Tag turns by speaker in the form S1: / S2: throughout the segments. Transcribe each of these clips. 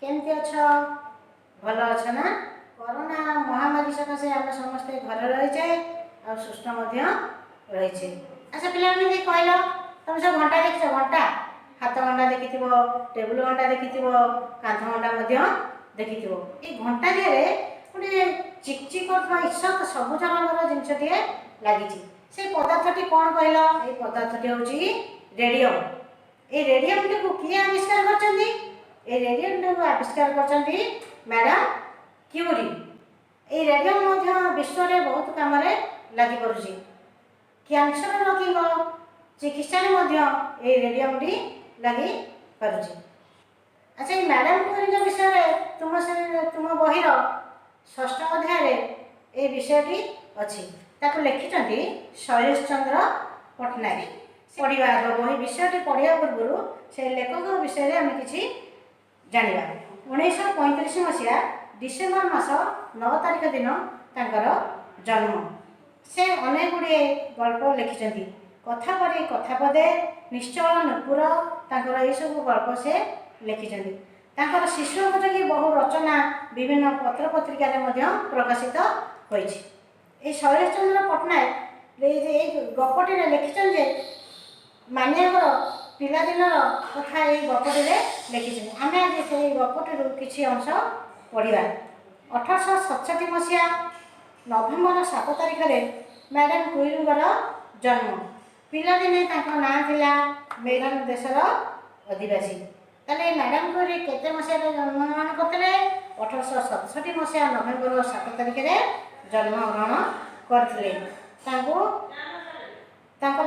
S1: केमती अछ भल अछ ना कोरोना महामारी सकाशे आम समस्ते घर रहीचे आ सुस्थ रही। अच्छा पिला कहल तुम सब घंटा देख घंटा हाथ घंटा देखी टेबुल घंटा देखी कांध घंटा देखी ये घंटा दिए गोटे चिकचिक ईषत सबुज रंगर जिनसटे लगी से पदार्थटी कौन कहल ये पदार्थटी हूँ रेडियम। ये रेडियम टी किए आविष्कार कर रेडियम टी आविष्कार कर मैडम क्यूरी। ये रेडियम विश्व में बहुत कम लगी पड़ुछि कैंसर रोगी चिकित्सा ये रेडियम टी लगी पड़ुछि। अच्छा ये मैडम क्यूरी विषय तुम बही षष्ठ अध्याय ये विषयटी अच्छी ताको लिखिं शैलेश चंद्र पट्टनायक। पढ़ा बही विषयटी पढ़ा पूर्व से लेखक विषय में आम कि जाना 1935 मसीहा डिसेम्बर मास 9 तारिख दिन तांकर जन्म। से अनेक गुड़े गल्प लिखिं कथा परे कथा पदे निश्चल नुपुर तांकर ये सब गल्प से लिखिं। तांकर शिशु उपयोगी बहु रचना विभिन्न पत्र पत्रिका प्रकाशित होइछि। ए शैलेश चंद्र पट्टनायक गपटी लिखिं मानियार पिलादिनर कथा ये गपटी लिखिं। आम आज से गपटी किसी अंश पढ़ा। 1867 मसीहा नवेम्बर 7 तारिख मैडम क्यूरींगर जन्म। पिलादिने ना थिला मेरन देशर अधिवासी। ताले मैडम क्यूरी केते मसीहा जन्मग्रहण करते 1867 मसीहा नवेम्बर 7 तारिख जन्मग्रहण करते।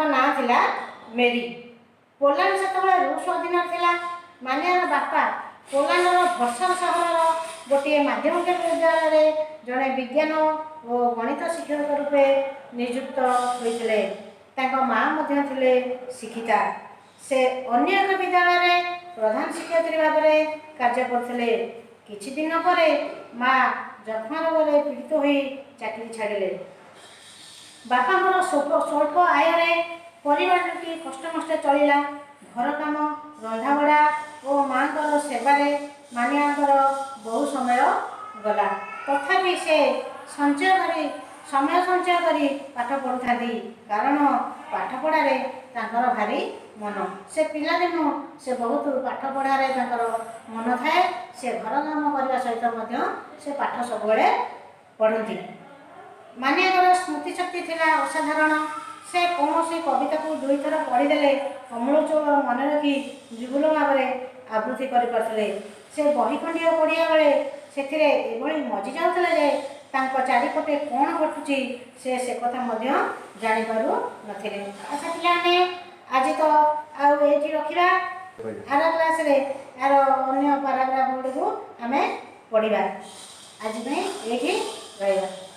S1: ना थिला मेरी। पोलैंड से रूस अधीन थिला। मानियार बापा पोलैंडर भर्सा सहर गोटे माध्यमिक विद्यालय जड़े विज्ञान और गणित शिक्षक रूपे नियुक्त होते। माँ थे शिक्षिता। से अन्य एक विद्यालय प्रधान शिक्षयित्री भाव में कार्य करते। किछि दिन पर माँ जख्म रोग पीड़ित हो चाकरी छाड़े। बापा स्वल्प आय परिवारटी कष्टमष्टे चलला। घर काम रंधाबढ़ा और माँ को सेवार मानियाकर बहु समय गला। तथापि से समय संचय कर पाठ पढ़ुता कारण पाठ पढ़ारे भारी मन। से पिलादिनू से बहुत पाठ पढ़ारे मन थाए। से घर काम करने सहित से पाठ सब पढ़ती। मानियाकर स्मृति शक्ति थिला असाधारण। से कौन सी कविता को दुई थर पढ़ीदे अमूलचूल मन रखी जुगुल भाव में आवृत्ति करते। से बही खंडीय पढ़िया बेले से मजी जाऊला जे चारिपटे कौन घटुची से कथा जापारू नथिले। अच्छा पिलाने आज तो आठी रखा आर क्लास रे आर अन्य पाराग्राफ गुड़ी को आम पढ़ा। आज ये रहा।